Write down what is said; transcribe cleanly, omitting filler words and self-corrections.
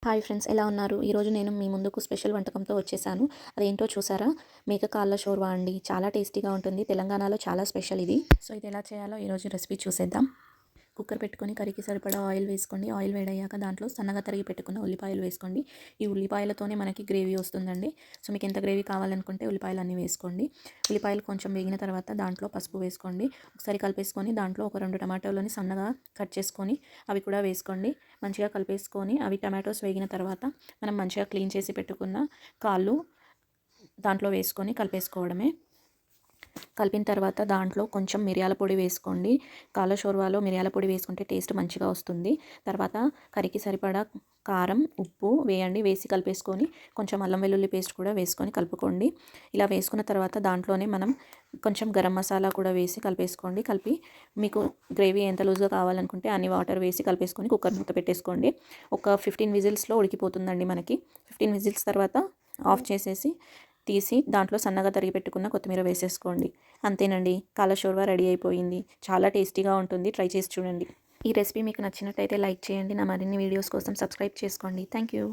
Hi friends, ఎలా ఉన్నారు? ఈరోజు నేను మీ ముందుకు స్పెషల్ వంటకంతో వచ్చేసాను. అదేంటో చూసారా? మేక కాళ్ళ షోర్వా అండి. చాలా టేస్టీగా ఉంటుంది. తెలంగాణలో చాలా స్పెషల్ ఇది. సో ఇది ఎలా చేయాలో ఈరోజు రెసిపీ చూసేద్దాం. కుక్కర్ పెట్టుకొని కర్రీకి సరిపడా ఆయిల్ వేసుకోండి. ఆయిల్ వేడయ్యాక దాంట్లో సన్నగా తరిగి పెట్టుకున్న ఉల్లిపాయలు వేసుకోండి. ఈ ఉల్లిపాయలతోనే మనకి గ్రేవీ వస్తుందండి. సో మీకు ఎంత గ్రేవీ కావాలనుకుంటే ఉల్లిపాయలు అన్నీ వేసుకోండి. ఉల్లిపాయలు కొంచెం వేగిన తర్వాత దాంట్లో పసుపు వేసుకోండి. ఒకసారి కలిపేసుకొని దాంట్లో ఒక 2 టమాటోలని సన్నగా కట్ చేసుకొని అవి కూడా వేసుకోండి. మంచిగా కలిపేసుకొని అవి టమాటోస్ వేగిన తర్వాత మనం మంచిగా క్లీన్ చేసి పెట్టుకున్న కాళ్ళు దాంట్లో వేసుకొని కలిపేసుకోవడమే. కలిపిన తర్వాత దాంట్లో కొంచెం మిరియాల పొడి వేసుకోండి. కాళ్ళ షోర్వాలో మిరియాల పొడి వేసుకుంటే టేస్ట్ మంచిగా వస్తుంది. తర్వాత కర్రీకి సరిపడా కారం, ఉప్పు వేయండి. వేసి కలిపేసుకొని కొంచెం అల్లం వెల్లుల్లి పేస్ట్ కూడా వేసుకొని కలుపుకోండి. ఇలా వేసుకున్న తర్వాత దాంట్లోనే మనం కొంచెం గరం మసాలా కూడా వేసి కలిపేసుకోండి. కలిపి మీకు గ్రేవీ ఎంత లూజ్గా కావాలనుకుంటే అన్ని వాటర్ వేసి కలిపేసుకొని కుక్కర్ మూత పెట్టేసుకోండి. ఒక 15 విజిల్స్లో ఉడికిపోతుందండి మనకి. 15 విజిల్స్ తర్వాత ఆఫ్ చేసేసి తీసి దాంట్లో సన్నగా తరిగి పెట్టుకున్న కొత్తిమీర వేసేసుకోండి. అంతేనండి, కాళ్ళ షోర్వా రెడీ అయిపోయింది. చాలా టేస్టీగా ఉంటుంది. ట్రై చేసి చూడండి. ఈ రెసిపీ మీకు నచ్చినట్టయితే లైక్ చేయండి. నా మరిన్ని వీడియోస్ కోసం సబ్స్క్రైబ్ చేసుకోండి. Thank you.